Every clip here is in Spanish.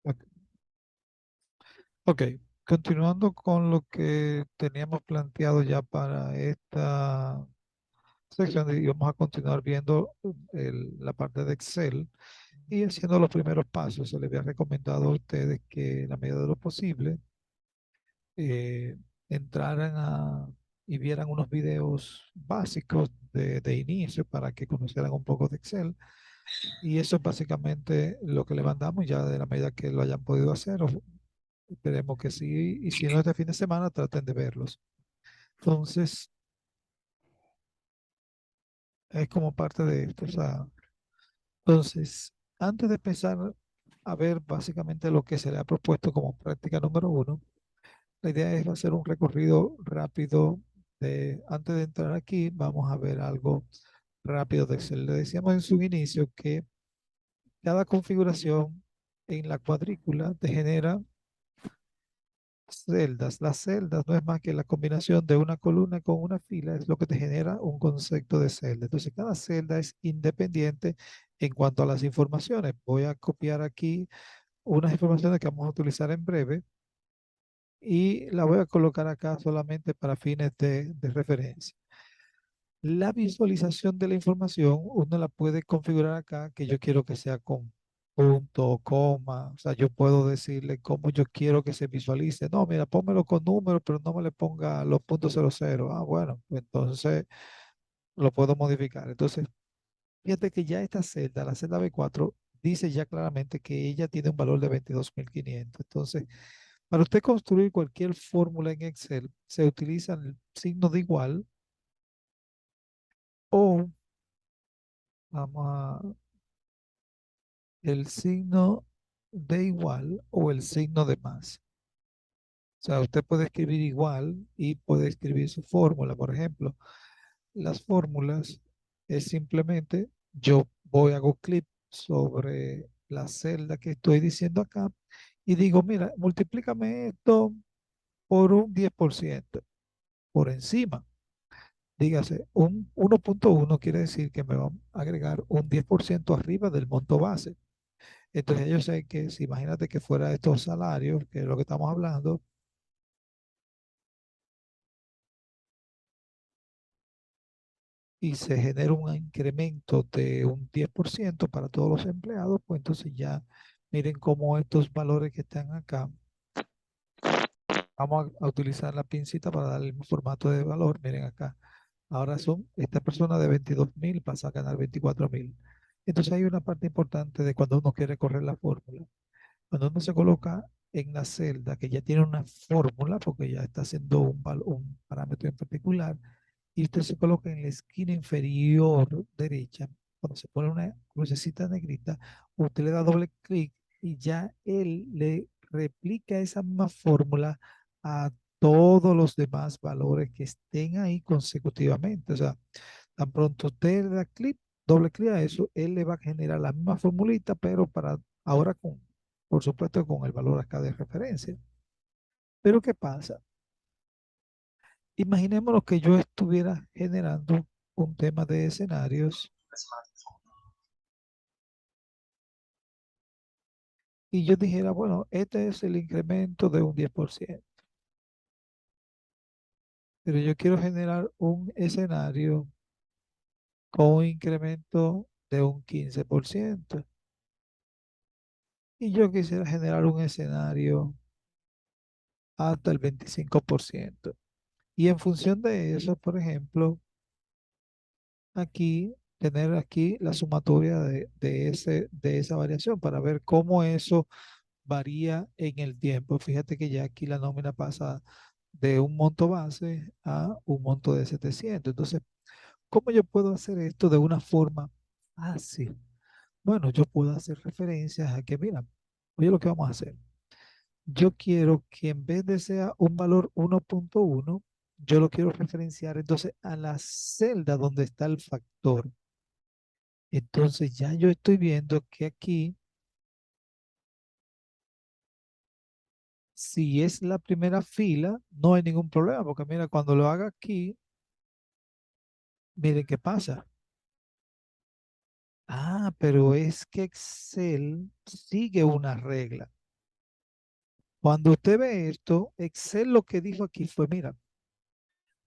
Ok, ok, continuando con lo que teníamos planteado ya para esta sección, y vamos a continuar viendo la parte de Excel y haciendo los primeros pasos. Se les había recomendado a ustedes que en la medida de lo posible eh, entraran y vieran unos videos básicos de inicio para que conocieran un poco de Excel. Y eso es básicamente lo que le mandamos ya de la medida que lo hayan podido hacer. Esperemos que sí. Y si no, este fin de semana traten de verlos. Entonces, es como parte de esto. O sea, entonces, antes de empezar a ver básicamente lo que se le ha propuesto como práctica número uno, la idea es hacer un recorrido rápido antes de entrar aquí, vamos a ver algo rápido de Excel. Le decíamos en su inicio que cada configuración en la cuadrícula te genera celdas. Las celdas no es más que la combinación de una columna con una fila, es lo que te genera un concepto de celda. Entonces, cada celda es independiente en cuanto a las informaciones. Voy a copiar aquí unas informaciones que vamos a utilizar en breve y la voy a colocar acá solamente para fines de referencia. La visualización de la información, uno la puede configurar acá, que yo quiero que sea con punto, coma, o sea, yo puedo decirle cómo yo quiero que se visualice. No, mira, pónmelo con números, pero no me le ponga los puntos 00. Ah, bueno, pues entonces lo puedo modificar. Entonces, fíjate que ya esta celda, la celda B4, dice ya claramente que ella tiene un valor de 22.500. Entonces, para usted construir cualquier fórmula en Excel, se utiliza el signo de igual o vamos a el signo de igual o el signo de más. O sea, usted puede escribir igual y puede escribir su fórmula. Por ejemplo, las fórmulas es simplemente yo voy, hago clic sobre la celda que estoy diciendo acá y digo, mira, multiplícame esto por un 10% por encima. Dígase, un 1.1 quiere decir que me va a agregar un 10% arriba del monto base. Entonces yo sé que si imagínate que fuera estos salarios, que es lo que estamos hablando, y se genera un incremento de un 10% para todos los empleados, pues entonces ya miren cómo estos valores que están acá, vamos a utilizar la pincita para darle el formato de valor, miren acá, ahora son, esta persona de 22.000 pasa a ganar 24.000. Entonces hay una parte importante de cuando uno quiere correr la fórmula. Cuando uno se coloca en la celda que ya tiene una fórmula, porque ya está haciendo un parámetro en particular, y usted se coloca en la esquina inferior derecha, cuando se pone una crucecita negrita, usted le da doble clic y ya él le replica esa misma fórmula a todos los demás valores que estén ahí consecutivamente. O sea, tan pronto usted le da clic, doble clic a eso, él le va a generar la misma formulita, pero para ahora con, por supuesto, con el valor acá de referencia. Pero ¿qué pasa? Imaginémonos que yo estuviera generando un tema de escenarios y yo dijera, bueno, este es el incremento de un 10%, pero yo quiero generar un escenario con un incremento de un 15% y yo quisiera generar un escenario hasta el 25%. Y en función de eso, por ejemplo, aquí, tener aquí la sumatoria de esa variación para ver cómo eso varía en el tiempo. Fíjate que ya aquí la nómina pasa de un monto base a un monto de 700. Entonces, ¿cómo yo puedo hacer esto de una forma fácil? Bueno, yo puedo hacer referencias a que, mira, oye lo que vamos a hacer. Yo quiero que en vez de sea un valor 1.1, yo lo quiero referenciar entonces a la celda donde está el factor. Entonces ya yo estoy viendo que aquí, si es la primera fila, no hay ningún problema, porque mira, cuando lo haga aquí, miren qué pasa. Ah, pero es que Excel sigue una regla. Cuando usted ve esto, Excel lo que dijo aquí fue, mira,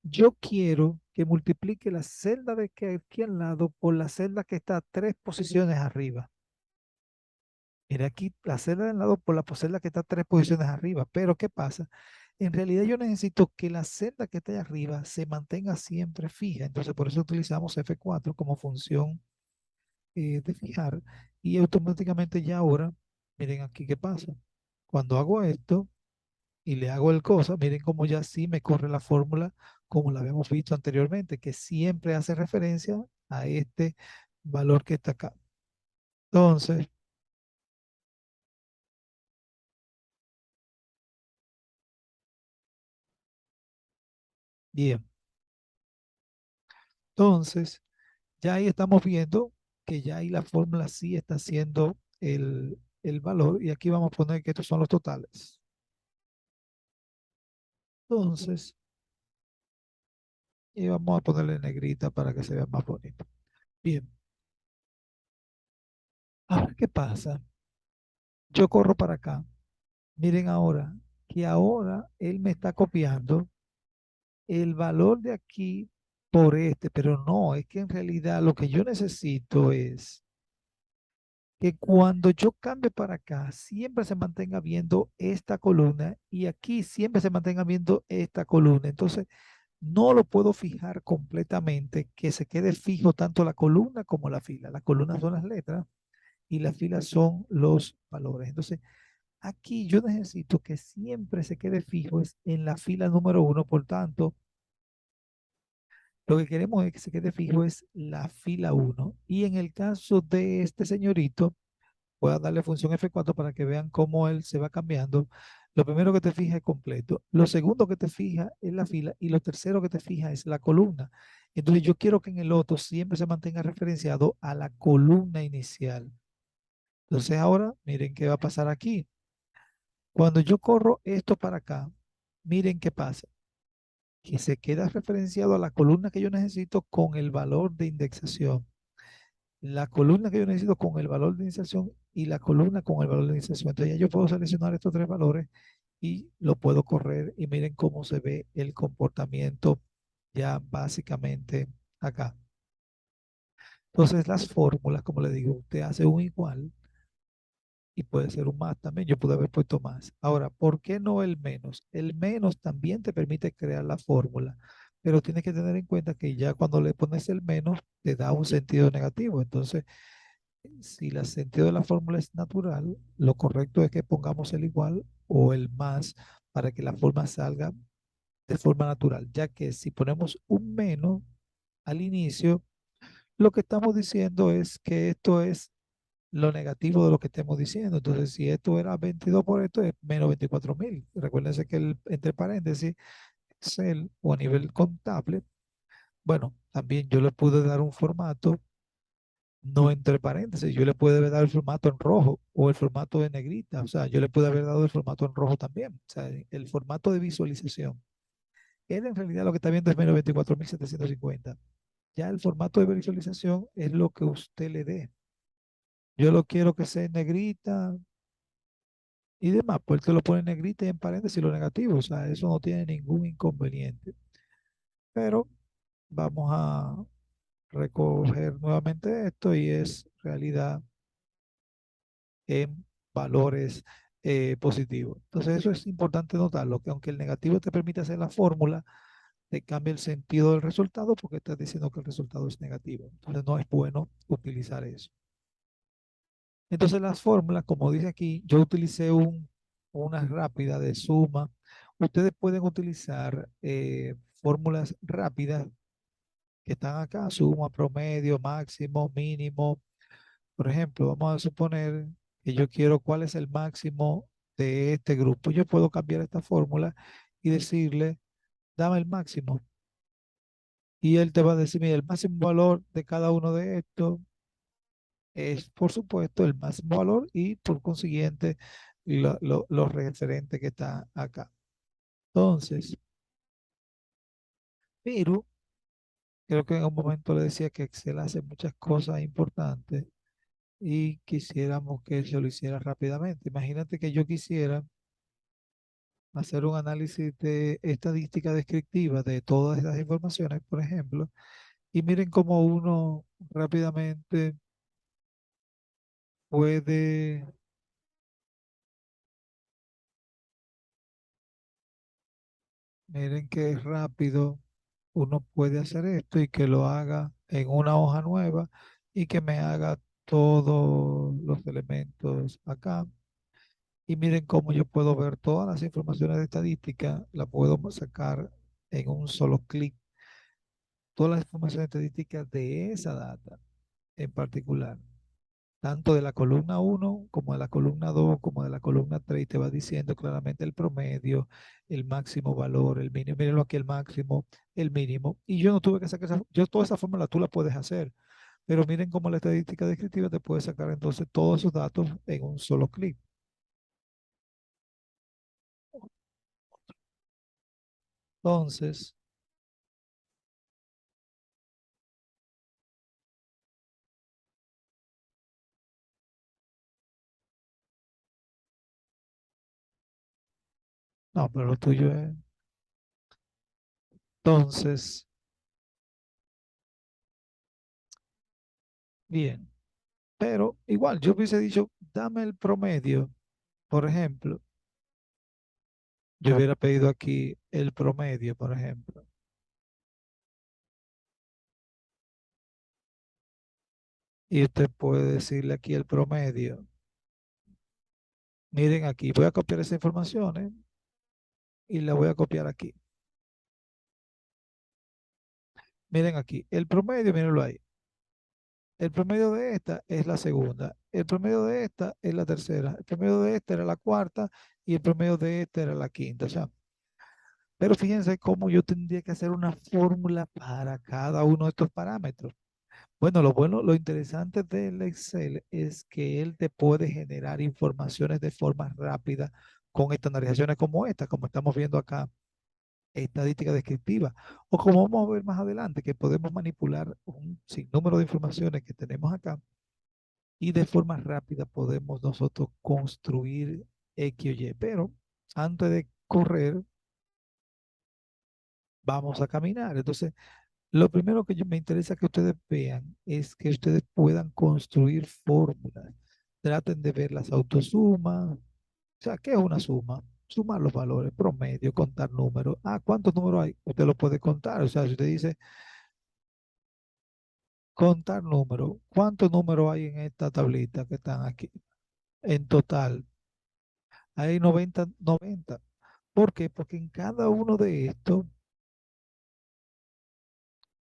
yo quiero que multiplique la celda de que aquí al lado por la celda que está 3 posiciones arriba. Mira aquí la celda del lado por la celda que está 3 posiciones arriba. Pero ¿qué pasa? En realidad yo necesito que la celda que está ahí arriba se mantenga siempre fija. Entonces por eso utilizamos F4 como función de fijar. Y automáticamente ya ahora, miren aquí qué pasa. Cuando hago esto y le hago el cosa, miren cómo ya sí me corre la fórmula como la habíamos visto anteriormente, que siempre hace referencia a este valor que está acá. Entonces, bien. Entonces, ya ahí estamos viendo que ya ahí la fórmula sí está haciendo el valor y aquí vamos a poner que estos son los totales. Entonces, y vamos a ponerle negrita para que se vea más bonito. Bien, ahora ¿qué pasa? Yo corro para acá. Miren ahora que ahora él me está copiando el valor de aquí por este, pero no, es que en realidad lo que yo necesito es que cuando yo cambie para acá, siempre se mantenga viendo esta columna y aquí siempre se mantenga viendo esta columna. Entonces, no lo puedo fijar completamente, que se quede fijo tanto la columna como la fila. Las columnas son las letras y las filas son los valores. Entonces, aquí yo necesito que siempre se quede fijo es en la fila número uno. Por tanto, lo que queremos es que se quede fijo es la fila uno. Y en el caso de este señorito, voy a darle función F4 para que vean cómo él se va cambiando. Lo primero que te fija es completo. Lo segundo que te fija es la fila. Y lo tercero que te fija es la columna. Entonces yo quiero que en el otro siempre se mantenga referenciado a la columna inicial. Entonces ahora, miren qué va a pasar aquí. Cuando yo corro esto para acá, miren qué pasa. Que se queda referenciado a la columna que yo necesito con el valor de indexación. La columna que yo necesito con el valor de iniciación y la columna con el valor de iniciación. Entonces ya yo puedo seleccionar estos tres valores y lo puedo correr y miren cómo se ve el comportamiento ya básicamente acá. Entonces las fórmulas, como le digo, usted hace un igual y puede ser un más también. Yo pude haber puesto más. Ahora, ¿por qué no el menos? El menos también te permite crear la fórmula, pero tienes que tener en cuenta que ya cuando le pones el menos te da un sentido negativo. Entonces, si el sentido de la fórmula es natural, lo correcto es que pongamos el igual o el más para que la forma salga de forma natural, ya que si ponemos un menos al inicio, lo que estamos diciendo es que esto es lo negativo de lo que estemos diciendo. Entonces, si esto era 22 por esto, es menos 24.000. Recuérdense que entre paréntesis, Excel o a nivel contable, bueno, también yo le pude dar un formato no entre paréntesis. Yo le pude haber dado el formato en rojo o el formato de negrita. O sea, yo le pude haber dado el formato en rojo también. O sea, el formato de visualización. Él en realidad lo que está viendo es menos 24.750. Ya el formato de visualización es lo que usted le dé. Yo lo quiero que sea en negrita y demás. Pues él te lo pone en negrita y en paréntesis lo negativo. O sea, eso no tiene ningún inconveniente. Pero vamos a recoger nuevamente esto y es realidad en valores positivos. Entonces eso es importante notarlo, que aunque el negativo te permite hacer la fórmula, te cambia el sentido del resultado porque estás diciendo que el resultado es negativo. Entonces no es bueno utilizar eso. Entonces las fórmulas, como dice aquí, yo utilicé una rápida de suma. Ustedes pueden utilizar fórmulas rápidas que están acá, suma, promedio, máximo, mínimo. Por ejemplo, vamos a suponer que yo quiero cuál es el máximo de este grupo. Yo puedo cambiar esta fórmula y decirle, dame el máximo. Y él te va a decir, mira, el máximo valor de cada uno de estos es, por supuesto, el máximo valor y por consiguiente los referentes que está acá. Entonces, pero creo que en un momento le decía que Excel hace muchas cosas importantes y quisiéramos que se lo hiciera rápidamente. Imagínate que yo quisiera hacer un análisis de estadística descriptiva de todas estas informaciones, por ejemplo, y miren cómo uno rápidamente puede, miren qué rápido uno puede hacer esto y que lo haga en una hoja nueva y que me haga todos los elementos acá. Y miren cómo yo puedo ver todas las informaciones de estadística, la puedo sacar en un solo clic, todas las informaciones estadísticas de esa data en particular, tanto de la columna uno como de la columna 2 como de la columna 3 y te va diciendo claramente el promedio, el máximo valor, el mínimo. Mírenlo aquí, el máximo, el mínimo. Y yo no tuve que sacar esa, yo toda esa fórmula tú la puedes hacer, pero miren cómo la estadística descriptiva te puede sacar entonces todos esos datos en un solo clic. Entonces, no, pero lo tuyo es, entonces, bien. Pero igual, yo hubiese dicho, dame el promedio, por ejemplo. Yo hubiera pedido aquí el promedio, por ejemplo. Y usted puede decirle aquí el promedio. Miren aquí, voy a copiar esa información, y la voy a copiar aquí. Miren aquí, el promedio, mírenlo ahí. El promedio de esta es la segunda. El promedio de esta es la tercera. El promedio de esta era la cuarta y el promedio de esta era la quinta. O sea, pero fíjense cómo yo tendría que hacer una fórmula para cada uno de estos parámetros. Bueno, lo interesante del Excel es que él te puede generar informaciones de forma rápida con estandarizaciones como esta, como estamos viendo acá, estadística descriptiva, o como vamos a ver más adelante, que podemos manipular un sinnúmero de informaciones que tenemos acá y de forma rápida podemos nosotros construir X o Y. Pero antes de correr, vamos a caminar. Entonces, lo primero que me interesa que ustedes vean es que ustedes puedan construir fórmulas. Traten de ver las autosumas. O sea, ¿qué es una suma? Sumar los valores, promedio, contar números. Ah, ¿cuántos números hay? Usted lo puede contar. O sea, si usted dice contar números, ¿cuántos números hay en esta tablita que están aquí? En total, hay 90. ¿Por qué? Porque en cada uno de estos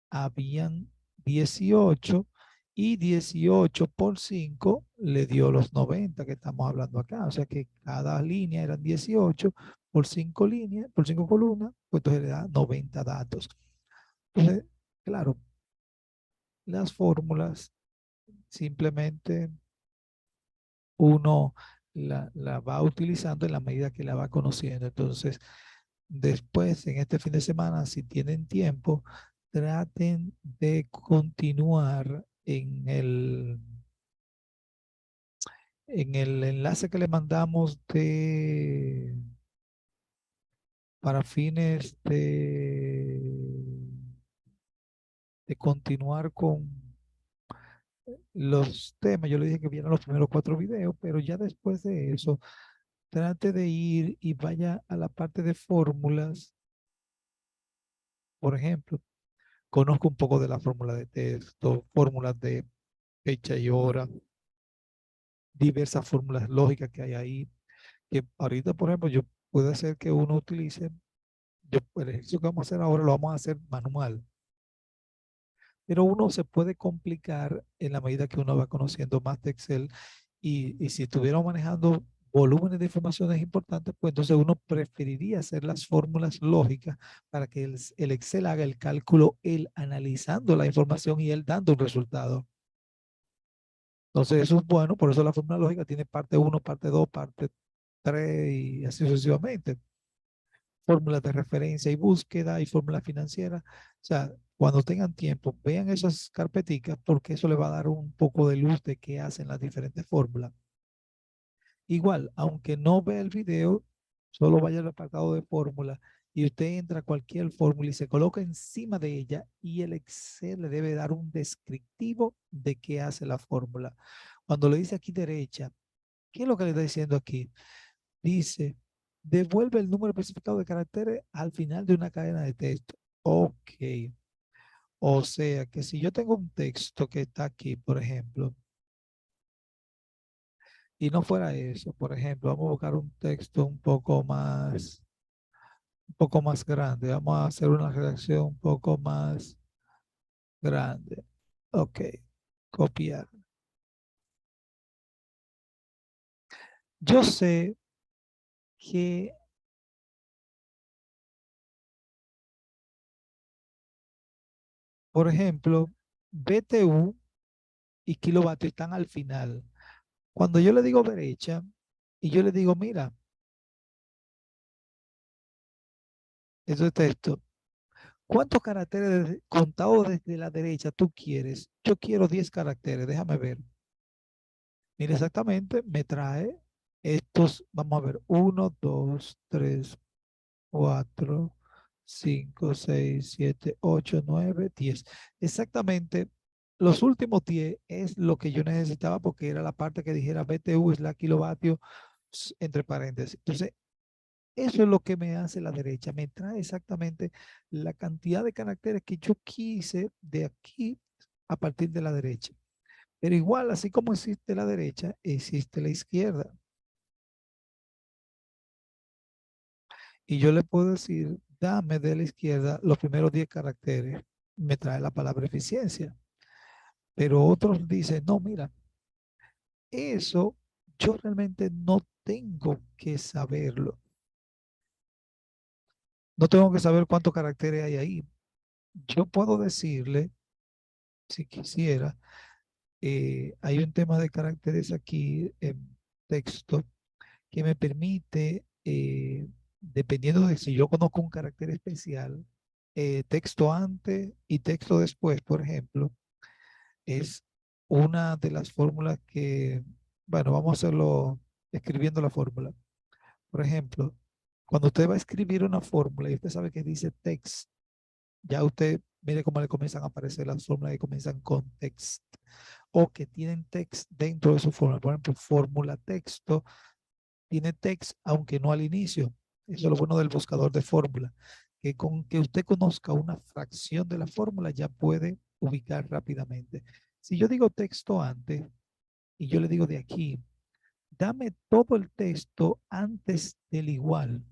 habían 18 y 18 por 5 le dio los 90 que estamos hablando acá. O sea que cada línea eran 18 por 5 líneas, por 5 columnas, pues entonces le da 90 datos. Entonces, claro, las fórmulas simplemente uno la va utilizando en la medida que la va conociendo. Entonces, después, en este fin de semana, si tienen tiempo, traten de continuar en el enlace que le mandamos para fines de continuar con los temas. Yo le dije que vieran los primeros 4 videos, pero ya después de eso, trate de ir y vaya a la parte de fórmulas. Por ejemplo, conozco un poco de la fórmula de texto, fórmulas de fecha y hora, diversas fórmulas lógicas que hay ahí, que ahorita, por ejemplo, yo puedo hacer que uno utilice, el ejercicio que vamos a hacer ahora lo vamos a hacer manual, pero uno se puede complicar en la medida que uno va conociendo más de Excel y si estuviéramos manejando volúmenes de informaciones importantes, pues entonces uno preferiría hacer las fórmulas lógicas para que el Excel haga el cálculo, él analizando la información y él dando un resultado. Entonces eso es bueno, por eso la fórmula lógica tiene parte uno, parte 2, parte 3 y así sucesivamente. Fórmulas de referencia y búsqueda y fórmulas financieras. O sea, cuando tengan tiempo, vean esas carpeticas porque eso le va a dar un poco de luz de qué hacen las diferentes fórmulas. Igual, aunque no vea el video, Solo vaya al apartado de fórmula y usted entra a cualquier fórmula y se coloca encima de ella y el Excel le debe dar un descriptivo de qué hace la fórmula. Cuando le dice aquí derecha, ¿qué es lo que le está diciendo aquí? Dice, devuelve el número especificado de caracteres al final de una cadena de texto. Ok. O sea que si yo tengo un texto que está aquí, por ejemplo, y no fuera eso, por ejemplo, vamos a buscar un texto un poco más grande. Vamos a hacer una redacción un poco más grande. Ok, copiar. Yo sé que, por ejemplo, BTU y kilovatio están al final. Cuando yo le digo derecha y yo le digo, mira, eso es texto. ¿Cuántos caracteres contados desde la derecha tú quieres? Yo quiero 10 caracteres, déjame ver. Mira exactamente, me trae estos, vamos a ver, uno, 2, 3, 4, 5, 6, 7, 8, 9, 10. Exactamente, los últimos 10 es lo que yo necesitaba porque era la parte que dijera BTU es la kilovatio entre paréntesis. Entonces, eso es lo que me hace la derecha. Me trae exactamente la cantidad de caracteres que yo quise de aquí a partir de la derecha. Pero igual, así como existe la derecha, existe la izquierda. Y yo le puedo decir, dame de la izquierda los primeros 10 caracteres. Me trae la palabra eficiencia. Pero otros dicen, no, mira, eso yo realmente no tengo que saberlo. No tengo que saber cuántos caracteres hay ahí. Yo puedo decirle, si quisiera, hay un tema de caracteres aquí en texto que me permite, dependiendo de si yo conozco un carácter especial, texto antes y texto después, por ejemplo, es una de las fórmulas que, bueno, vamos a hacerlo escribiendo la fórmula. Por ejemplo, cuando usted va a escribir una fórmula y usted sabe que dice text, ya usted mire cómo le comienzan a aparecer las fórmulas que comienzan con text o que tienen text dentro de su fórmula. Por ejemplo, fórmula texto tiene text, aunque no al inicio. Eso es lo bueno del buscador de fórmula, que con que usted conozca una fracción de la fórmula ya puede ubicar rápidamente. Si yo digo texto antes y yo le digo de aquí, dame todo el texto antes del igual.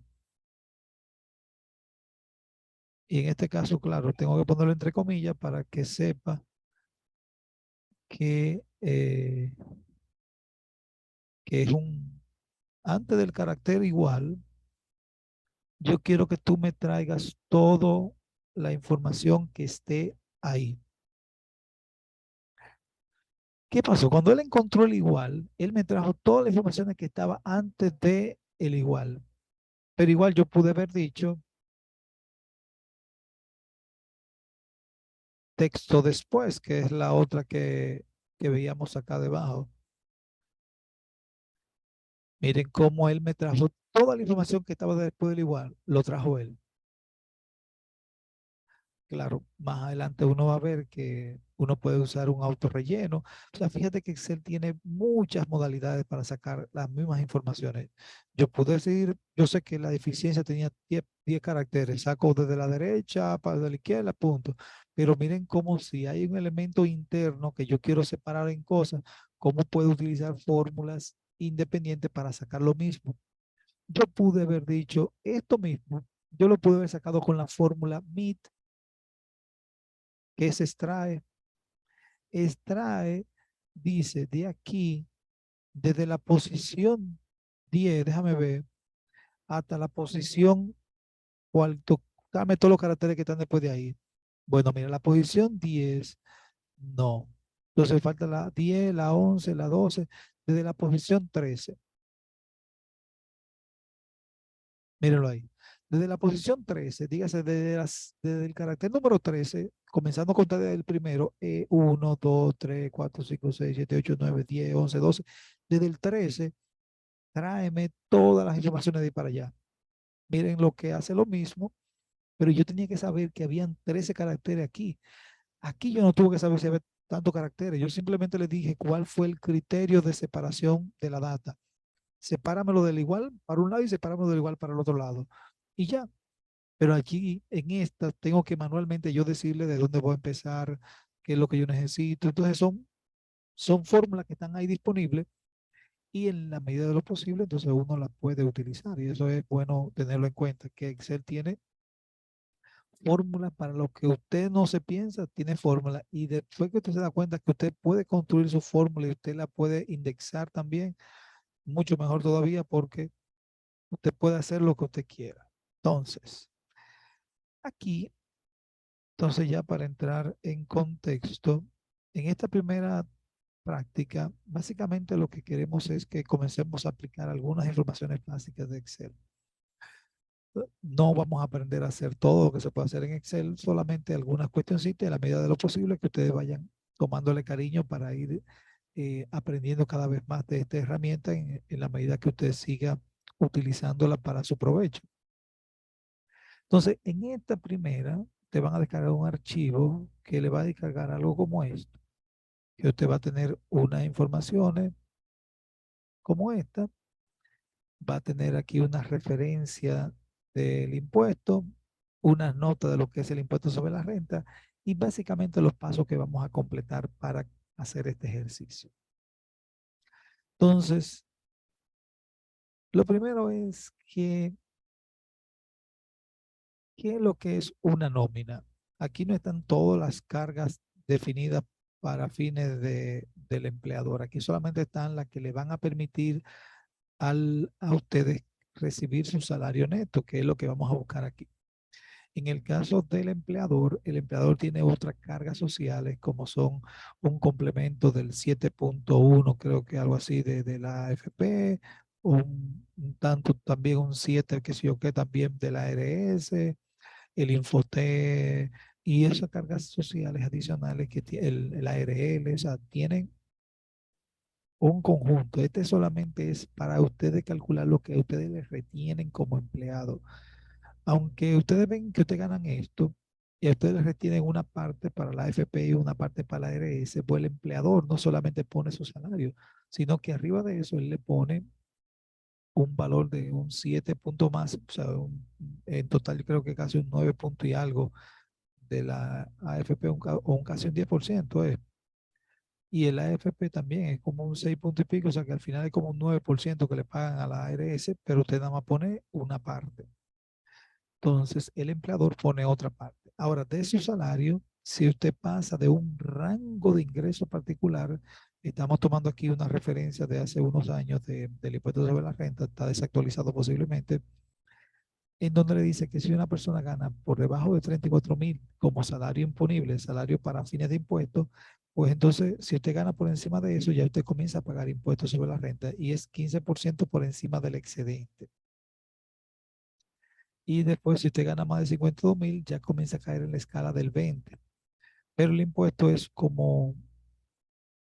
Y en este caso, claro, tengo que ponerlo entre comillas para que sepa que es un, antes del carácter igual, yo quiero que tú me traigas toda la información que esté ahí. ¿Qué pasó? Cuando él encontró el igual, él me trajo toda la información que estaba antes de el igual. Pero igual yo pude haber dicho texto después, que es la otra que veíamos acá debajo. Miren cómo él me trajo toda la información que estaba después del igual, lo trajo él. Claro, más adelante uno va a ver que uno puede usar un autorrelleno. O sea, fíjate que Excel tiene muchas modalidades para sacar las mismas informaciones. Yo puedo decir, yo sé que la eficiencia tenía 10 caracteres, saco desde la derecha para la izquierda, punto. Pero miren cómo si hay un elemento interno que yo quiero separar en cosas, cómo puedo utilizar fórmulas independientes para sacar lo mismo. Yo pude haber dicho esto mismo, yo lo pude haber sacado con la fórmula MIT, que se extrae. Extrae, dice, de aquí, desde la posición 10, déjame ver, hasta la posición cuarto, dame todos los caracteres que están después de ahí. Bueno, mira, la posición 10, no. Entonces falta la 10, la 11, la 12, desde la posición 13. Mírenlo ahí. Desde la posición 13, dígase desde el carácter número 13, comenzando a contar desde el primero, 1, 2, 3, 4, 5, 6, 7, 8, 9, 10, 11, 12. Desde el 13, tráeme todas las informaciones de ahí para allá. miren lo que hace lo mismo, pero yo tenía que saber que habían 13 caracteres aquí. Aquí yo no tuve que saber si había tantos caracteres. Yo simplemente le dije cuál fue el criterio de separación de la data. Sepáramelo del igual para un lado y sepáramelo del igual para el otro lado. Y ya. Pero aquí en esta tengo que manualmente yo decirle de dónde voy a empezar, qué es lo que yo necesito. Entonces son fórmulas que están ahí disponibles y en la medida de lo posible, entonces uno las puede utilizar. Y eso es bueno tenerlo en cuenta, que Excel tiene fórmulas para lo que usted no se piensa, tiene fórmula. Y después que usted se da cuenta que usted puede construir su fórmula y usted la puede indexar también, mucho mejor todavía porque usted puede hacer lo que usted quiera. Entonces, aquí, entonces ya para entrar en contexto, en esta primera práctica, básicamente lo que queremos es que comencemos a aplicar algunas informaciones básicas de Excel. No vamos a aprender a hacer todo lo que se puede hacer en Excel, solamente algunas cuestioncitas, a la medida de lo posible, que ustedes vayan tomándole cariño para ir aprendiendo cada vez más de esta herramienta en la medida que usted siga utilizándola para su provecho. Entonces, en esta primera, te van a descargar un archivo que le va a descargar algo como esto, que usted va a tener unas informaciones como esta, va a tener aquí una referencia del impuesto, unas notas de lo que es el impuesto sobre la renta y básicamente los pasos que vamos a completar para hacer este ejercicio. Entonces, lo primero es que, ¿qué es lo que es una nómina? Aquí no están todas las cargas definidas para fines del empleador. Aquí solamente están las que le van a permitir a ustedes recibir su salario neto, que es lo que vamos a buscar aquí. En el caso del empleador, el empleador tiene otras cargas sociales como son un complemento del 7.1, creo que algo así de la AFP, un tanto también un 7, que sé yo que también de la ARS, el Infoté y esas cargas sociales adicionales que tiene el ARL, o sea, tienen un conjunto. Este solamente es para ustedes calcular lo que ustedes les retienen como empleado. Aunque ustedes ven que ustedes ganan esto y a ustedes les retienen una parte para la AFP y una parte para la ARS, pues el empleador no solamente pone su salario, sino que arriba de eso él le pone un valor de un 7 puntos más, o sea, en total yo creo que casi un 9 puntos y algo de la AFP o un casi un 10%. Y el AFP también es como un 6 puntos y pico, o sea que al final es como un 9% que le pagan a la ARS, pero usted nada más pone una parte. Entonces, el empleador pone otra parte. Ahora, de su salario, si usted pasa de un rango de ingreso particular, estamos tomando aquí una referencia de hace unos años del impuesto sobre la renta, está desactualizado posiblemente, en donde le dice que si una persona gana por debajo de 34.000 como salario imponible, salario para fines de impuestos, pues entonces, si usted gana por encima de eso, ya usted comienza a pagar impuestos sobre la renta y es 15% por encima del excedente. Y después, si usted gana más de 52.000, ya comienza a caer en la escala del 20. Pero el impuesto es como,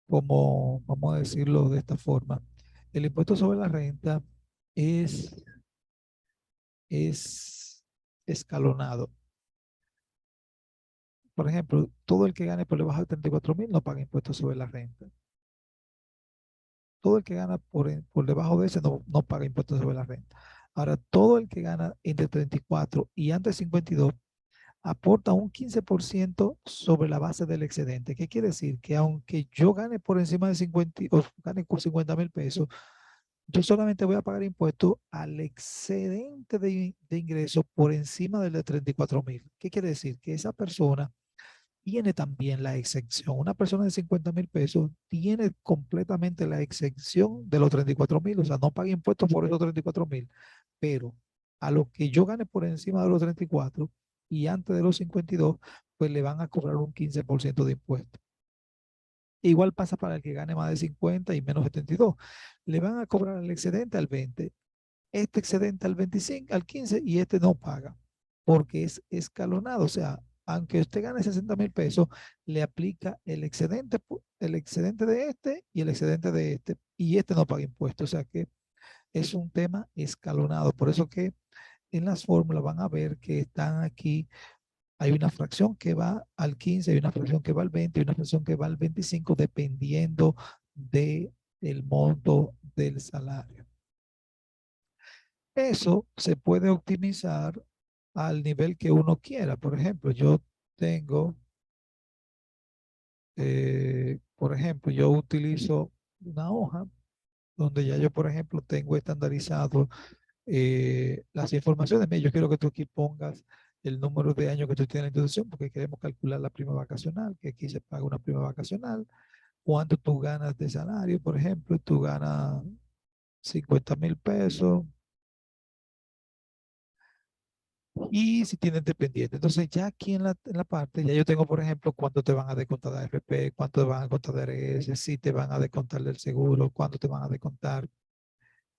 vamos a decirlo de esta forma, el impuesto sobre la renta es, es escalonado. Por ejemplo, todo el que gane por debajo de 34.000 no paga impuestos sobre la renta. Todo el que gana por debajo de ese no paga impuestos sobre la renta. Ahora, todo el que gana entre 34 y antes de 52 aporta un 15% sobre la base del excedente. ¿Qué quiere decir? Que aunque yo gane por encima de 50 o gane con 50.000 pesos, yo solamente voy a pagar impuestos al excedente de ingresos por encima del de 34.000. ¿Qué quiere decir? Que esa persona tiene también la exención. Una persona de 50.000 pesos tiene completamente la exención de los 34.000, o sea, no paga impuestos por esos 34.000, pero a lo que yo gane por encima de los 34 y antes de los 52, pues le van a cobrar un 15% de impuestos. Igual pasa para el que gane más de 50 y menos 72. Le van a cobrar el excedente al 20, este excedente al 25, al 15 y este no paga porque es escalonado. O sea, aunque usted gane 60.000 pesos, le aplica el excedente de este y el excedente de este y este no paga impuestos. O sea que es un tema escalonado. Por eso que en las fórmulas van a ver que están aquí, hay una fracción que va al 15, hay una fracción que va al 20, hay una fracción que va al 25, dependiendo de el monto del salario. Eso se puede optimizar al nivel que uno quiera. Por ejemplo, yo tengo, por ejemplo, yo utilizo una hoja donde ya yo, por ejemplo, tengo estandarizado las informaciones. Yo quiero que tú aquí pongas el número de años que tú tienes en la institución, porque queremos calcular la prima vacacional, que aquí se paga una prima vacacional, cuánto tú ganas de salario, por ejemplo, tú ganas 50,000 pesos, y si tienes dependiente. Entonces, ya aquí en la parte, ya yo tengo, por ejemplo, cuánto te van a descontar de AFP, cuánto te van a descontar de ARS, si te van a descontar del seguro, cuánto te van a descontar,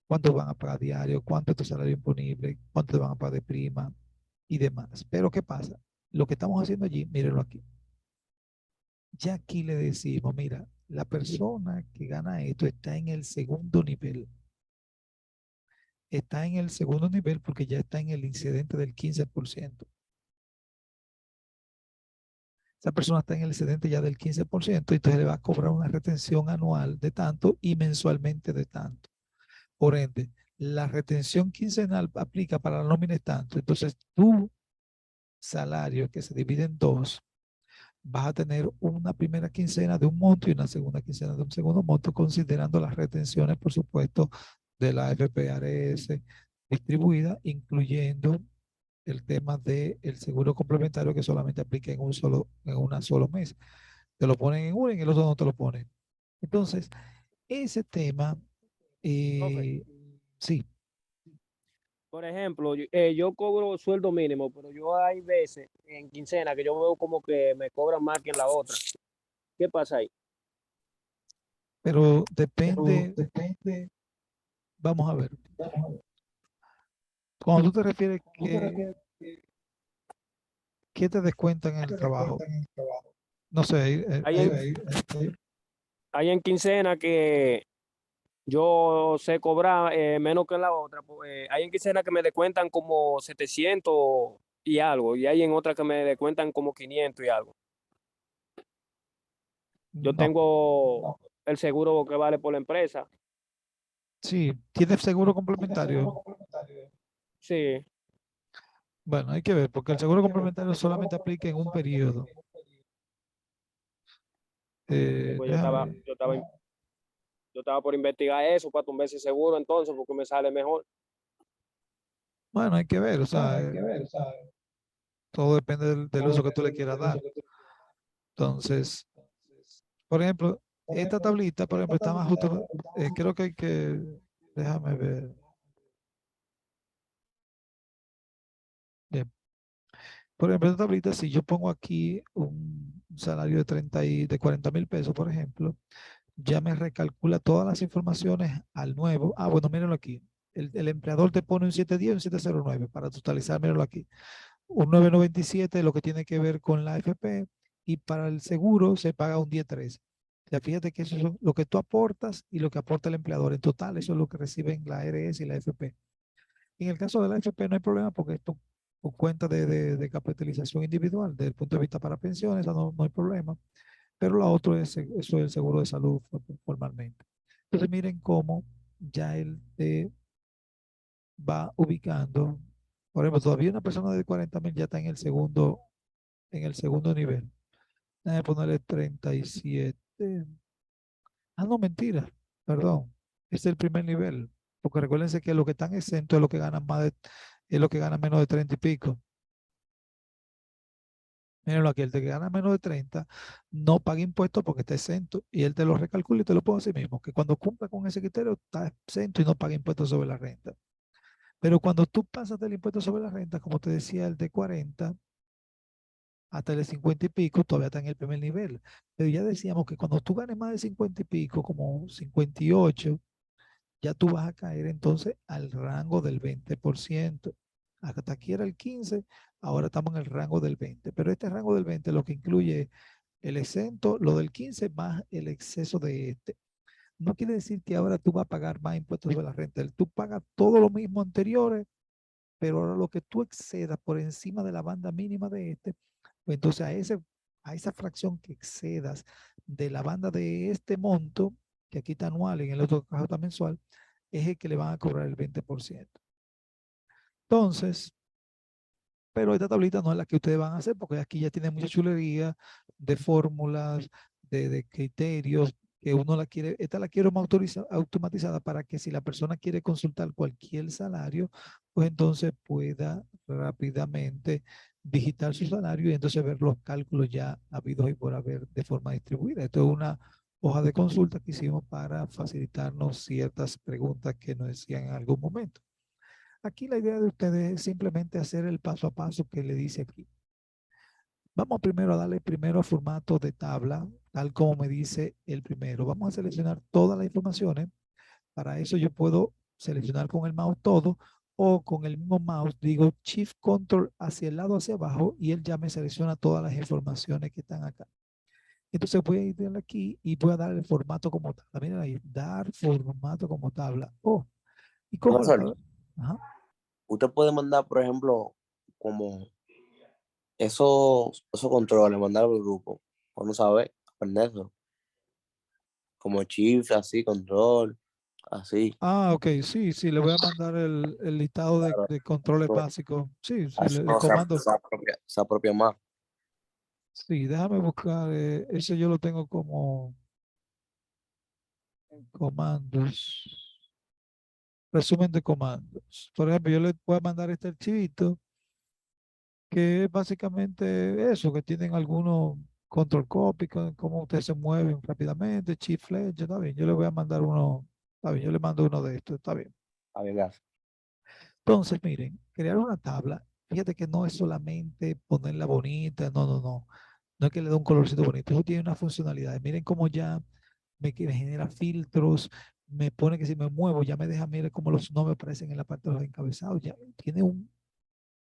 cuánto van a pagar diario, cuánto es tu salario imponible, cuánto te van a pagar de prima y demás. Pero, ¿qué pasa? Lo que estamos haciendo allí, mírenlo aquí. Ya aquí le decimos, mira, la persona que gana esto está en el segundo nivel. Está en el segundo nivel porque ya está en el incidente del 15%. Esa persona está en el excedente ya del 15%, entonces le va a cobrar una retención anual de tanto y mensualmente de tanto. Por ende, la retención quincenal aplica para la nómina es tanto. Entonces, tu salario que se divide en dos, vas a tener una primera quincena de un monto y una segunda quincena de un segundo monto, considerando las retenciones, por supuesto, de la FPRS distribuida, incluyendo el tema del seguro complementario que solamente aplica en una solo mes. Te lo ponen en uno y en el otro no te lo ponen. Entonces, ese tema, Profe, eh, sí, por ejemplo, yo cobro sueldo mínimo, pero yo hay veces en quincena que yo veo como que me cobran más que en la otra. ¿Qué pasa ahí? pero Pero depende, depende. vamos a ver, cuando tú te refieres ¿Tú te que, refieres que ¿qué te descuentan en el te trabajo? descuentan en el trabajo? No sé, Hay en, hay en quincena que yo sé cobrar menos que en la otra. Pues, hay en quincena que me descuentan como 700 y algo, y hay en otra que me descuentan como 500 y algo. Yo no, tengo el seguro que vale por la empresa. sí, ¿tienes seguro ¿Tienes seguro complementario? complementario? Sí, Bueno, hay que ver, porque el seguro hay que ver, complementario porque el seguro solamente aplica en complementario un solamente periodo. aplica en un periodo. Pues Déjame ver. yo estaba por investigar eso para tumbar ese seguro entonces, porque me sale mejor. Bueno, hay que ver, o Bueno, sea, hay que ver, ¿sabes? todo depende del Todo uso que tú depende le quieras del uso dar. que tú Entonces, entonces, por ejemplo, por esta ejemplo, tablita, por ejemplo, esta está más tablita, justo, creo que hay que, déjame ver. Bien. Por ejemplo, esta tablita, si yo pongo aquí un salario de 40,000 pesos, por ejemplo, ya me recalcula todas las informaciones al nuevo. Ah, bueno, mírenlo aquí. El empleador te pone un 710 y un 709 para totalizar, mírenlo aquí. Un 997 lo que tiene que ver con la AFP, y para el seguro se paga un 1013. Ya fíjate que eso es lo que tú aportas y lo que aporta el empleador. En total, eso es lo que reciben la ARS y la AFP. En el caso de la AFP no hay problema porque esto con cuenta de capitalización individual, desde el punto de vista para pensiones, no hay problema. Pero la otra es eso es el seguro de salud formalmente. Entonces miren cómo ya él te va ubicando. Por ejemplo, todavía una persona de 40,000 ya está en el segundo nivel. Déjame ponerle 37. Ah, no, mentira. Perdón. Este es el primer nivel. Porque recuérdense que los que están exentos es lo que ganan es lo que ganan menos de 30 y pico. Mírenlo aquí, el que gana menos de 30 no paga impuestos porque está exento y él te lo recalcula y te lo pone así mismo, que cuando cumpla con ese criterio está exento y no paga impuestos sobre la renta. Pero cuando tú pasas del impuesto sobre la renta, como te decía, el de 40 hasta el de 50 y pico, todavía está en el primer nivel. Pero ya decíamos que cuando tú ganes más de 50 y pico, como 58, ya tú vas a caer entonces al rango del 20%. Hasta aquí era el 15, ahora estamos en el rango del 20. Pero este rango del 20 lo que incluye el exento, lo del 15 más el exceso de este. No quiere decir que ahora tú vas a pagar más impuestos sobre la renta. Tú pagas todo lo mismo anteriores, pero ahora lo que tú excedas por encima de la banda mínima de este, pues entonces a esa fracción que excedas de la banda de este monto, que aquí está anual, en el otro caso está mensual, es el que le van a cobrar el 20%. Entonces, pero esta tablita no es la que ustedes van a hacer, porque aquí ya tiene mucha chulería de fórmulas, de criterios, que uno la quiere, esta la quiero automatizada para que si la persona quiere consultar cualquier salario, pues entonces pueda rápidamente digitar su salario y entonces ver los cálculos ya habidos y por haber de forma distribuida. Esto es una hoja de consulta que hicimos para facilitarnos ciertas preguntas que nos decían en algún momento. Aquí la idea de ustedes es simplemente hacer el paso a paso que le dice aquí. Vamos primero a darle primero a formato de tabla, tal como me dice el primero. Vamos a seleccionar todas las informaciones. Para eso yo puedo seleccionar con el mouse todo o con el mismo mouse digo Shift Control hacia el lado hacia abajo y él ya me selecciona todas las informaciones que están acá. Entonces voy a ir aquí y voy a dar el formato como tabla. Miren ahí, dar formato como tabla. Oh, ¿y cómo la Profesor, tabla? Ajá. usted puede mandar, por ejemplo, como esos controles, mandar al grupo. Uno sabe aprenderlo. Como shift, así, control, así. Ah, ok, sí, sí, le voy a mandar el listado Claro, de controles no, básicos. Sí, sí, así el no comando. se apropia más. Sí, déjame buscar, ese yo lo tengo como comandos, resumen de comandos. Por ejemplo, yo le voy a mandar este archivito que es básicamente eso, que tienen algunos control copy, cómo ustedes se mueven rápidamente, shift flecha, está bien, yo le voy a mandar uno, está bien, yo le mando uno de estos, está bien. A ver, Entonces, miren, crear una tabla, fíjate que no es solamente ponerla bonita, no, no, no. No es que le dé un colorcito bonito, eso tiene una funcionalidad. Miren cómo ya me genera filtros, me pone que si me muevo ya me deja, miren cómo los nombres aparecen en la parte de los encabezados, ya tiene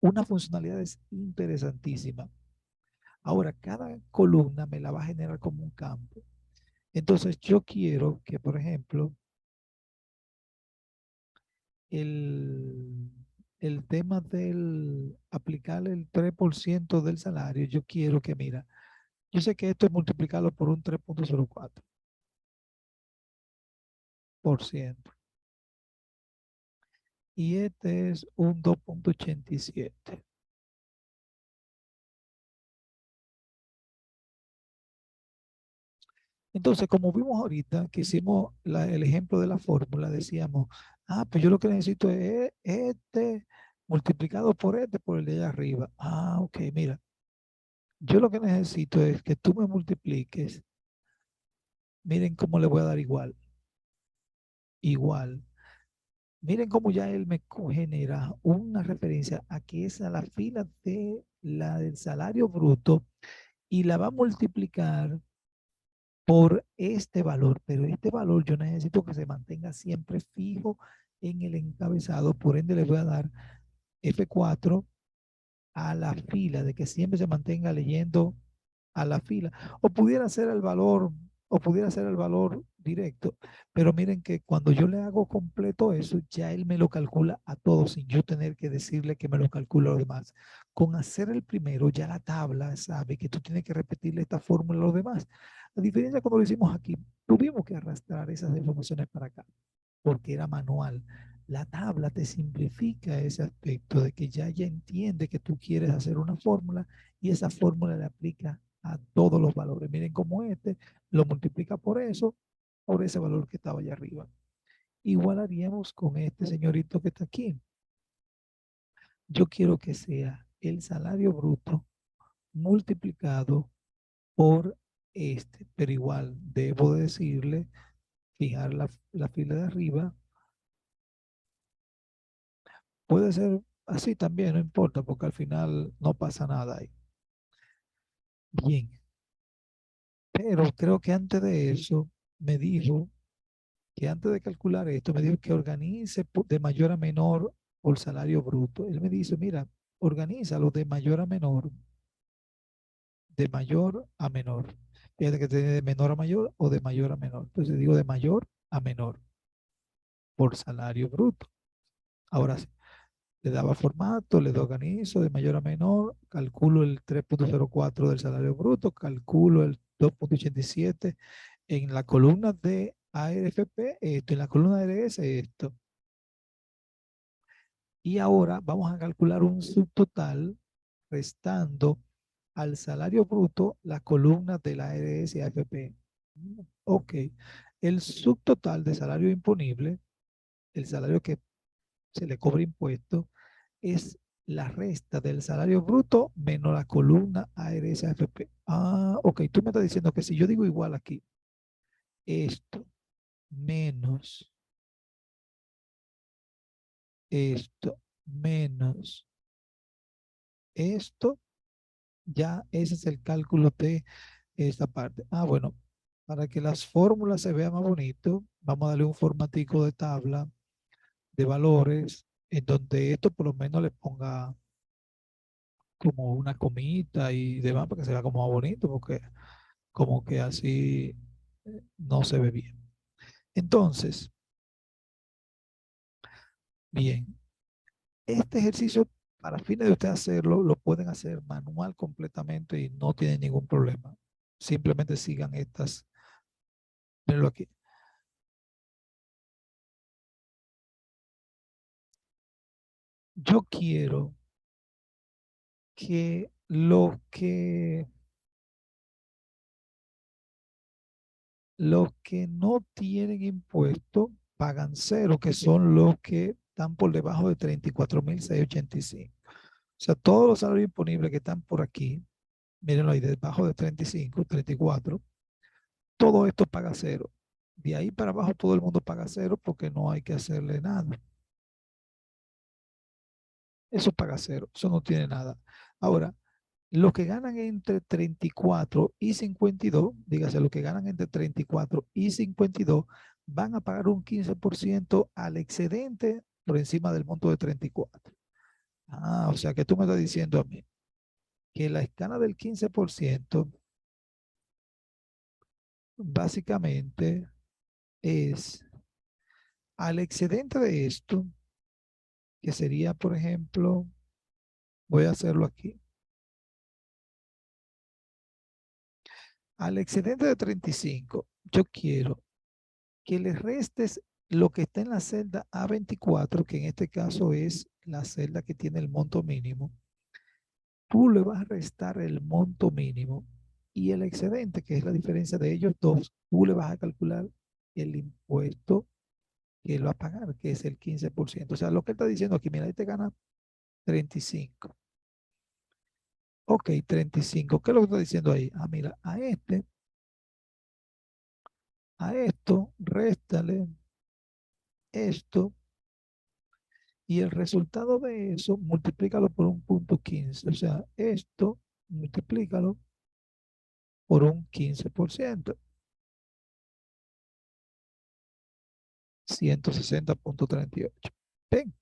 una funcionalidad interesantísima. Ahora, cada columna me la va a generar como un campo. Entonces, yo quiero que, por ejemplo, el, el tema del aplicarle el 3% del salario, yo quiero que, mira, yo sé que esto es multiplicarlo por un 3,04% y este es un 2,87. Entonces, como vimos ahorita que hicimos el ejemplo de la fórmula, decíamos, pues yo lo que necesito es este multiplicado por el de allá arriba. Ok, mira, yo lo que necesito es que tú me multipliques. Miren cómo le voy a dar igual. Igual. Miren cómo ya él me genera una referencia a que es a la fila de la del salario bruto y la va a multiplicar por este valor, pero este valor yo necesito que se mantenga siempre fijo en el encabezado, por ende le voy a dar F4 a la fila, de que siempre se mantenga leyendo a la fila. O pudiera ser el valor, o pudiera ser el valor directo. Pero miren que cuando yo le hago completo eso, ya él me lo calcula a todos sin yo tener que decirle que me lo calcula a los demás. Con hacer el primero, ya la tabla sabe que tú tienes que repetirle esta fórmula a los demás. A diferencia cuando lo hicimos aquí, tuvimos que arrastrar esas informaciones para acá porque era manual. La tabla te simplifica ese aspecto de que ya entiende que tú quieres hacer una fórmula y esa fórmula le aplica a todos los valores. Miren cómo este lo multiplica por eso, por ese valor que estaba allá arriba. Igual haríamos con este señorito que está aquí. Yo quiero que sea el salario bruto multiplicado por este, pero igual debo decirle, fijar la fila de arriba. Puede ser así también, no importa, porque al final no pasa nada ahí. Bien, pero creo que antes de eso me dijo que antes de calcular esto, me dijo que organice de mayor a menor por salario bruto. Él me dice, mira, organízalo de mayor a menor, de mayor a menor. Fíjate que tiene de menor a mayor o de mayor a menor. Entonces digo de mayor a menor por salario bruto. Ahora sí, le daba formato, le doy organizo de mayor a menor, calculo el 3.04 del salario bruto, calculo el 2.87 en la columna de ARFP, esto, en la columna de ARS, esto. Y ahora vamos a calcular un subtotal restando al salario bruto la columna de la ARS y AFP. Ok, el subtotal de salario imponible, el salario que se le cobra impuesto, es la resta del salario bruto menos la columna ARS AFP. Ah, ok, tú me estás diciendo que si yo digo igual aquí, esto menos esto menos esto, ya ese es el cálculo de esta parte. Ah, bueno, para que las fórmulas se vean más bonito, vamos a darle un formatico de tabla de valores en donde esto por lo menos le ponga como una comita y demás para que se vea como más bonito, porque como que así no se ve bien. Entonces, bien, este ejercicio para fines de usted hacerlo, lo pueden hacer manual completamente y no tienen ningún problema. Simplemente sigan estas. Mírenlo aquí. Yo quiero que los que no tienen impuesto pagan cero, que son los que están por debajo de 34.685. O sea, todos los salarios disponibles que están por aquí, mírenlo ahí, debajo de 35, 34, todo esto paga cero. De ahí para abajo todo el mundo paga cero porque no hay que hacerle nada. Eso paga cero, eso no tiene nada. Ahora, los que ganan entre 34 y 52, dígase, los que ganan entre 34 y 52, van a pagar un 15% al excedente por encima del monto de 34. Ah, o sea que tú me estás diciendo a mí que la escala del 15% básicamente es al excedente de esto, que sería, por ejemplo, voy a hacerlo aquí, al excedente de 35, yo quiero que le restes lo que está en la celda A24, que en este caso es la celda que tiene el monto mínimo. Tú le vas a restar el monto mínimo y el excedente, que es la diferencia de ellos dos, tú le vas a calcular el impuesto que él va a pagar, que es el 15%. O sea, lo que él está diciendo aquí, mira, este gana 35. Ok, 35. ¿Qué es lo que está diciendo ahí? Ah, mira, a esto, réstale esto y el resultado de eso, multiplícalo por un punto 15. O sea, esto, multiplícalo por un 15%. 160.38. Ven,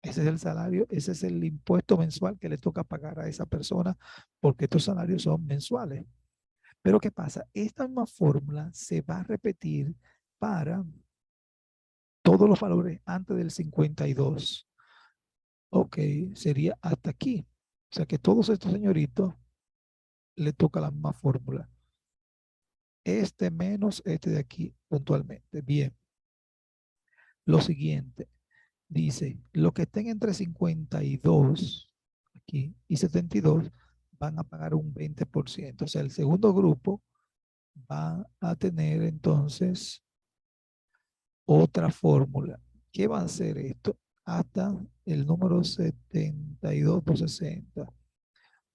ese es el salario, ese es el impuesto mensual que le toca pagar a esa persona porque estos salarios son mensuales. Pero ¿qué pasa? Esta misma fórmula se va a repetir para todos los valores antes del 52. Ok, sería hasta aquí. O sea que todos estos señoritos le toca la misma fórmula. Este menos este de aquí puntualmente. Bien. Lo siguiente, dice, los que estén entre 52 aquí y 72 van a pagar un 20%. O sea, el segundo grupo va a tener entonces otra fórmula. ¿Qué va a hacer esto? Hasta el número 72 por 60.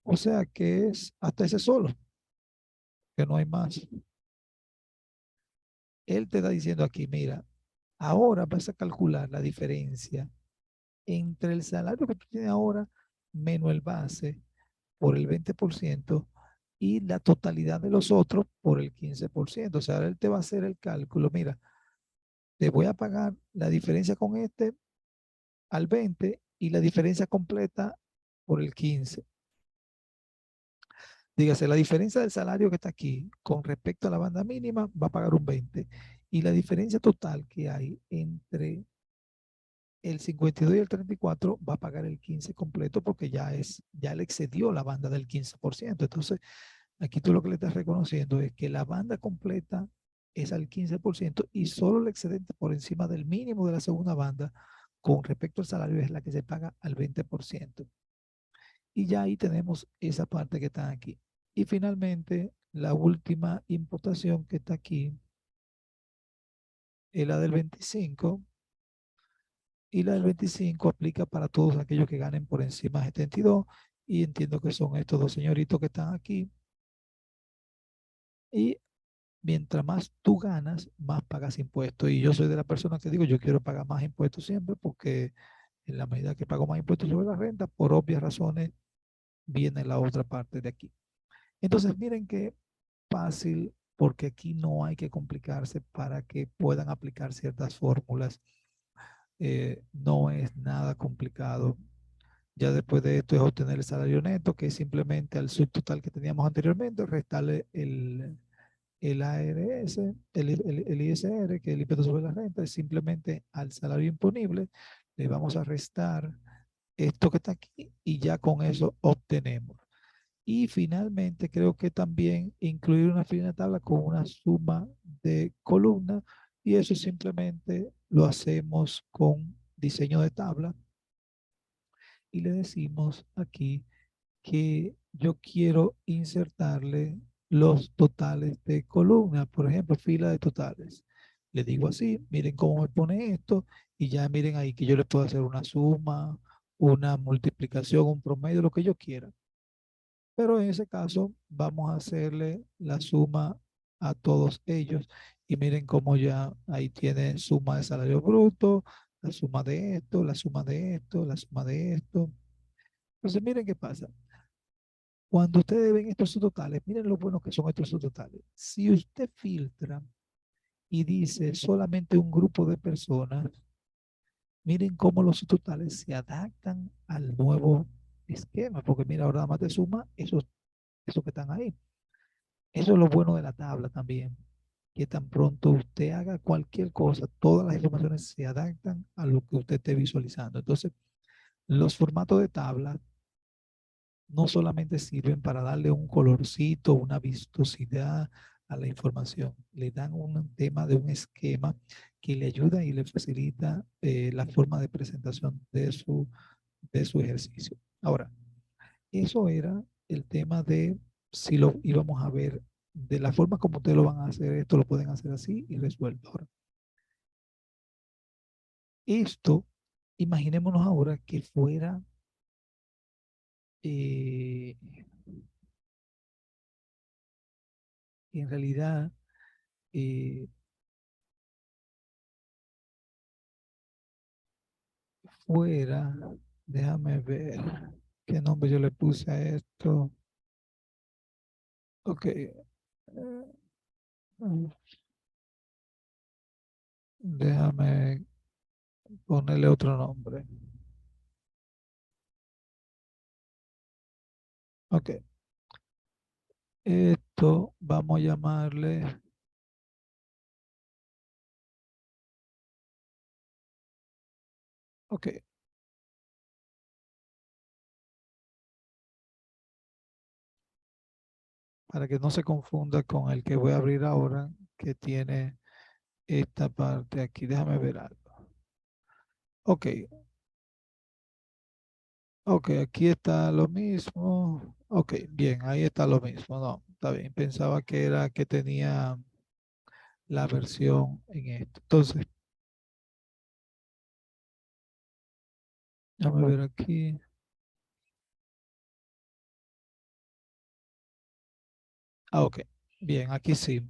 O sea que es hasta ese solo, que no hay más. Él te está diciendo aquí, mira, ahora vas a calcular la diferencia entre el salario que tú tienes ahora menos el base por el 20% y la totalidad de los otros por el 15%. O sea, ahora él te va a hacer el cálculo. Mira, te voy a pagar la diferencia con este al 20 y la diferencia completa por el 15. Dígase, la diferencia del salario que está aquí con respecto a la banda mínima va a pagar un 20. Y la diferencia total que hay entre el 52 y el 34 va a pagar el 15 completo porque ya le excedió la banda del 15%. Entonces, aquí tú lo que le estás reconociendo es que la banda completa es al 15% y solo el excedente por encima del mínimo de la segunda banda con respecto al salario es la que se paga al 20%. Y ya ahí tenemos esa parte que está aquí. Y finalmente, la última imputación que está aquí es la del 25. Y la del 25 aplica para todos aquellos que ganen por encima de 72. Y entiendo que son estos dos señoritos que están aquí. Y mientras más tú ganas, más pagas impuestos. Y yo soy de la persona que digo, yo quiero pagar más impuestos siempre porque en la medida que pago más impuestos sobre la renta, por obvias razones, viene la otra parte de aquí. Entonces, miren qué fácil, porque aquí no hay que complicarse para que puedan aplicar ciertas fórmulas. No es nada complicado. Ya después de esto es obtener el salario neto, que es simplemente al subtotal que teníamos anteriormente, restarle el ARS, el ISR, que es el impuesto sobre la renta, es simplemente al salario imponible, le vamos a restar esto que está aquí y ya con eso obtenemos. Y finalmente creo que también incluir una fila de tabla con una suma de columnas y eso simplemente lo hacemos con diseño de tabla y le decimos aquí que yo quiero insertarle los totales de columna, por ejemplo, fila de totales. Le digo así, miren cómo me pone esto y ya miren ahí que yo le puedo hacer una suma, una multiplicación, un promedio, lo que yo quiera. Pero en ese caso vamos a hacerle la suma a todos ellos y miren cómo ya ahí tiene suma de salario bruto, la suma de esto, la suma de esto, la suma de esto. Entonces miren qué pasa. Cuando ustedes ven estos subtotales, miren lo buenos que son estos subtotales. Si usted filtra y dice solamente un grupo de personas, miren cómo los subtotales se adaptan al nuevo esquema, porque mira, ahora nada más te suma esos que están ahí. Eso es lo bueno de la tabla también, que tan pronto usted haga cualquier cosa, todas las informaciones se adaptan a lo que usted esté visualizando. Entonces, los formatos de tabla no solamente sirven para darle un colorcito, una vistosidad a la información, le dan un tema de un esquema que le ayuda y le facilita la forma de presentación de su ejercicio. Ahora, eso era el tema de si lo íbamos a ver de la forma como ustedes lo van a hacer, esto lo pueden hacer así y resuelto. Ahora, esto, imaginémonos ahora que fuera eh, en realidad eh, fuera, déjame ver qué nombre yo le puse a esto. Ok. Déjame ponerle otro nombre. Ok. Esto vamos a llamarle. Ok. Para que no se confunda con el que voy a abrir ahora, que tiene esta parte aquí. Déjame ver algo. Ok. Ok, aquí está lo mismo. Ok, bien, ahí está lo mismo. No, está bien. Pensaba que era que tenía la versión en esto. Entonces, déjame ver aquí. Ah, ok. Bien, aquí sí.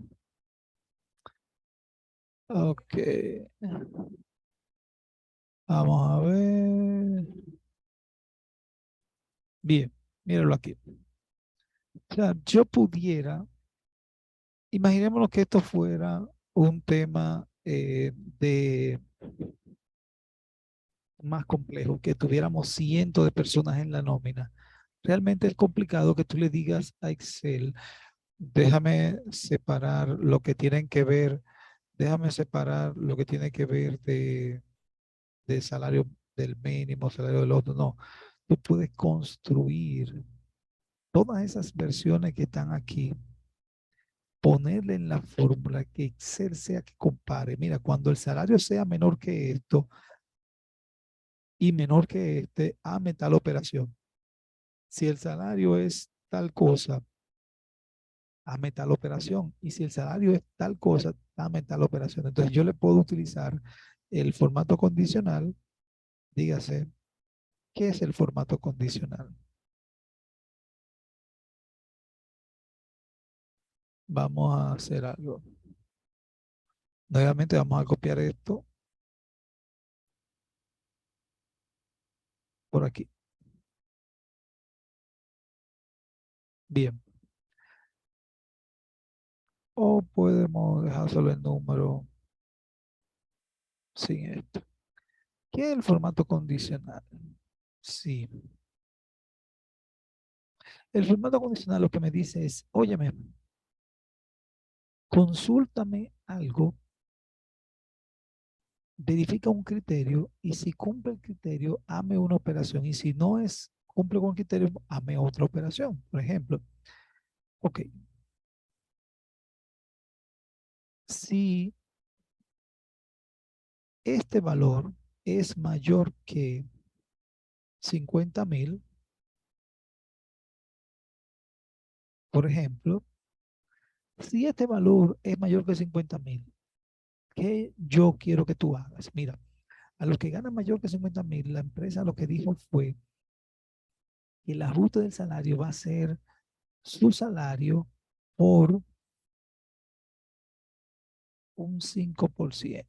Ok. Vamos a ver. Bien, míralo aquí. O sea, yo pudiera, imaginémonos que esto fuera un tema de más complejo, que tuviéramos cientos de personas en la nómina. Realmente es complicado que tú le digas a Excel, déjame separar lo que tienen que ver, déjame separar lo que tiene que ver de salario del mínimo, salario del otro, no. Tú puedes construir todas esas versiones que están aquí, ponerle en la fórmula que Excel sea que compare. Mira, cuando el salario sea menor que esto y menor que este, hazme tal operación. Si el salario es tal cosa, hazme tal operación. Y si el salario es tal cosa, hazme tal operación. Entonces yo le puedo utilizar el formato condicional. Dígase, ¿qué es el formato condicional? Vamos a hacer algo. Nuevamente vamos a copiar esto por aquí. Bien. O podemos dejar solo el número sin esto. ¿Qué es el formato condicional? Sí. El formato condicional lo que me dice es, óyeme, consúltame algo, verifica un criterio y si cumple el criterio, hazme una operación. Y si no es, cumple con el criterio, hazme otra operación. Por ejemplo, ok, si este valor es mayor que 50,000, por ejemplo, si este valor es mayor que 50,000, ¿qué yo quiero que tú hagas? Mira, a los que ganan mayor que 50,000, la empresa lo que dijo fue que el ajuste del salario va a ser su salario por un 5%.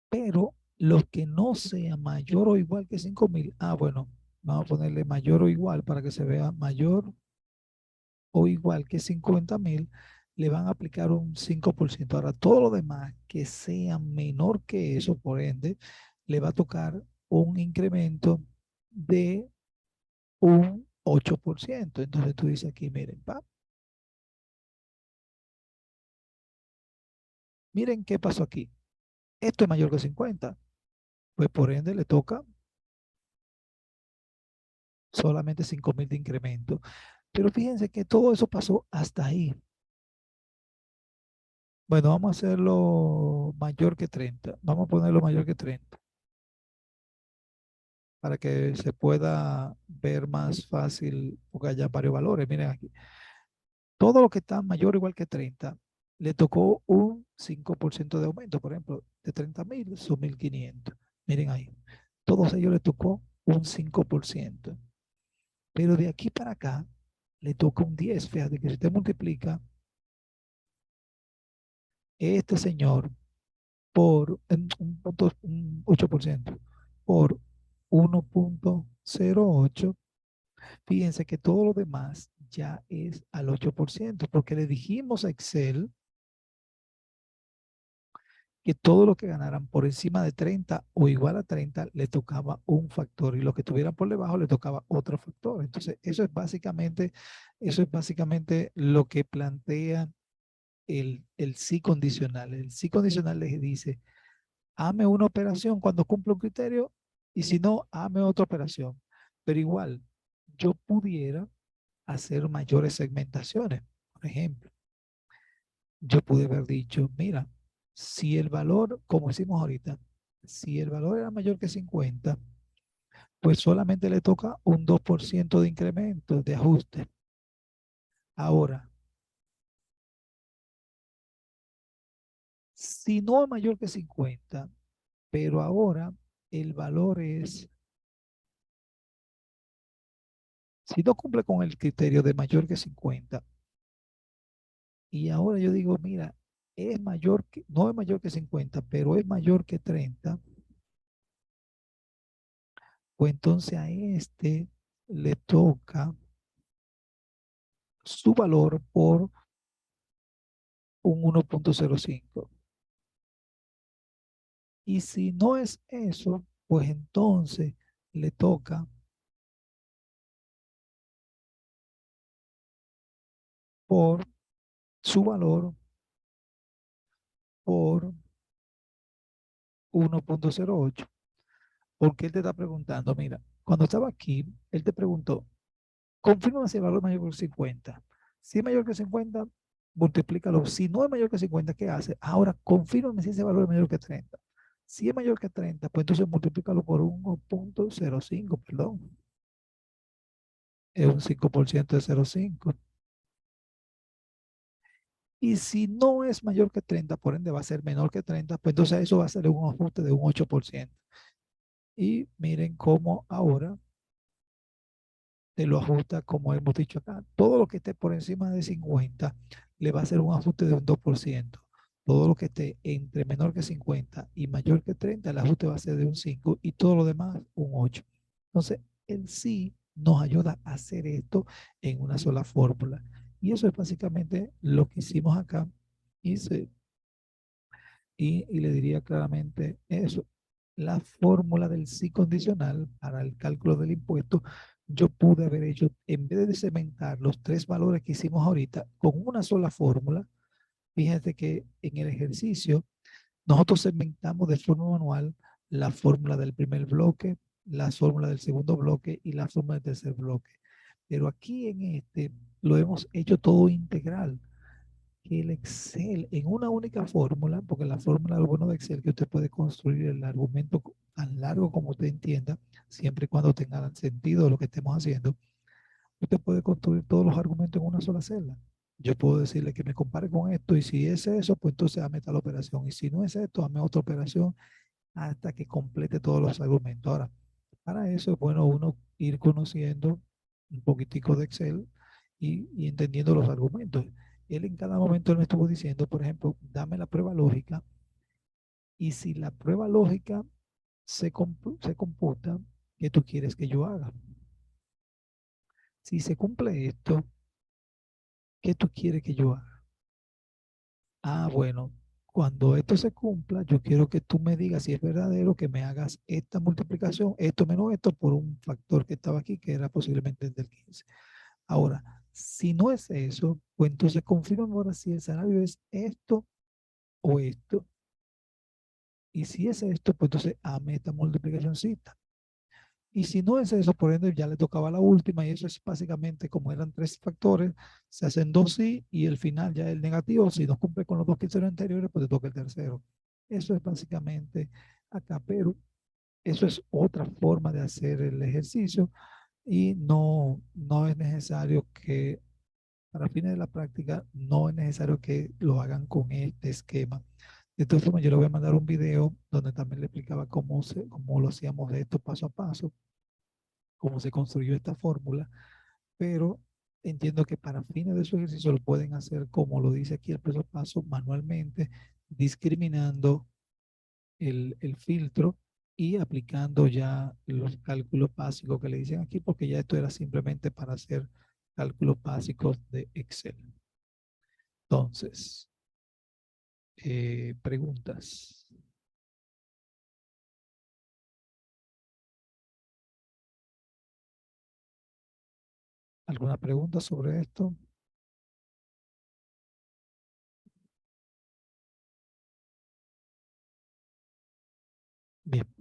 Pero los que no sean mayor o igual que 5,000, bueno, vamos a ponerle mayor o igual para que se vea mayor o igual que 50,000, le van a aplicar un 5%. Ahora, todo lo demás que sea menor que eso, por ende, le va a tocar un incremento de un 8%. Entonces tú dices aquí, miren, miren qué pasó aquí. Esto es mayor que 50, pues por ende le toca solamente 5,000 de incremento. Pero fíjense que todo eso pasó hasta ahí. Bueno, vamos a hacerlo mayor que 30. Vamos a ponerlo mayor que 30 para que se pueda ver más fácil, porque haya varios valores. Miren aquí, todo lo que está mayor o igual que 30 le tocó un 5% de aumento. Por ejemplo, de 30,000 son 1,500. Miren ahí, todos ellos le tocó un 5%. Pero de aquí para acá le toca un 10. Fíjate que si usted multiplica este señor por un 8% por 1,08, fíjense que todo lo demás ya es al 8%, porque le dijimos a Excel que todo lo que ganaran por encima de 30 o igual a 30 le tocaba un factor y lo que tuvieran por debajo le tocaba otro factor. Entonces, eso es básicamente lo que plantea el sí condicional. El sí condicional les dice, hazme una operación cuando cumpla un criterio y si no, hazme otra operación. Pero igual, yo pudiera hacer mayores segmentaciones. Por ejemplo, yo pude haber dicho, mira, si el valor, como hicimos ahorita, si el valor era mayor que 50, pues solamente le toca un 2% de incremento, de ajuste. Ahora, si no es mayor que 50, pero ahora el valor es, si no cumple con el criterio de mayor que 50, y ahora yo digo, mira, es mayor que, no es mayor que 50, pero es mayor que 30, pues entonces a este le toca su valor por un 1,05. Y si no es eso, pues entonces le toca por su valor por 1.08. Porque él te está preguntando, mira, cuando estaba aquí, él te preguntó, confirma si el valor es mayor que 50. Si es mayor que 50, multiplícalo. Si no es mayor que 50, ¿qué hace? Ahora, confírmame si ese valor es mayor que 30. Si es mayor que 30, pues entonces multiplícalo por 1.05, perdón. Es un 5% de 0.5. Y si no es mayor que 30, por ende va a ser menor que 30, pues entonces eso va a ser un ajuste de un 8%. Y miren cómo ahora te lo ajusta como hemos dicho acá. Todo lo que esté por encima de 50 le va a hacer un ajuste de un 2%. Todo lo que esté entre menor que 50 y mayor que 30, el ajuste va a ser de un 5 y todo lo demás un 8. Entonces, él sí nos ayuda a hacer esto en una sola fórmula. Y eso es básicamente lo que hicimos acá. Y, y le diría claramente eso. La fórmula del sí condicional para el cálculo del impuesto, yo pude haber hecho, en vez de cementar los tres valores que hicimos ahorita, con una sola fórmula. Fíjate que en el ejercicio nosotros segmentamos de forma manual la fórmula del primer bloque, la fórmula del segundo bloque y la fórmula del tercer bloque. Pero aquí en este lo hemos hecho todo integral, que el Excel en una única fórmula, porque la fórmula lo bueno de Excel que usted puede construir el argumento tan largo como usted entienda, siempre y cuando tenga sentido lo que estemos haciendo, usted puede construir todos los argumentos en una sola celda. Yo puedo decirle que me compare con esto y si es eso, pues entonces hazme tal operación y si no es esto, hazme otra operación hasta que complete todos los argumentos. Ahora, para eso es bueno uno ir conociendo un poquitico de Excel y entendiendo los argumentos. Él en cada momento él me estuvo diciendo, por ejemplo, dame la prueba lógica y si la prueba lógica se computa, ¿qué tú quieres que yo haga? Si se cumple esto, ¿qué tú quieres que yo haga? Ah, bueno, cuando esto se cumpla, yo quiero que tú me digas si es verdadero que me hagas esta multiplicación, esto menos esto, por un factor que estaba aquí, que era posiblemente el del 15. Ahora, si no es eso, pues entonces confirma ahora si el escenario es esto o esto. Y si es esto, pues entonces hazme esta multiplicacióncita. Y si no es eso, por ende ya le tocaba la última y eso es básicamente como eran tres factores, se hacen dos sí y el final ya es el negativo. Si no cumple con los dos criterios anteriores, pues te toca el tercero. Eso es básicamente acá, pero eso es otra forma de hacer el ejercicio y no es necesario que, para fines de la práctica, no es necesario que lo hagan con este esquema. De todas formas, yo le voy a mandar un video donde también le explicaba cómo lo hacíamos de esto paso a paso, cómo se construyó esta fórmula, pero entiendo que para fines de su ejercicio lo pueden hacer como lo dice aquí el paso a paso, manualmente, discriminando el filtro y aplicando ya los cálculos básicos que le dicen aquí, porque ya esto era simplemente para hacer cálculos básicos de Excel. Entonces, preguntas. ¿Alguna pregunta sobre esto? Bien.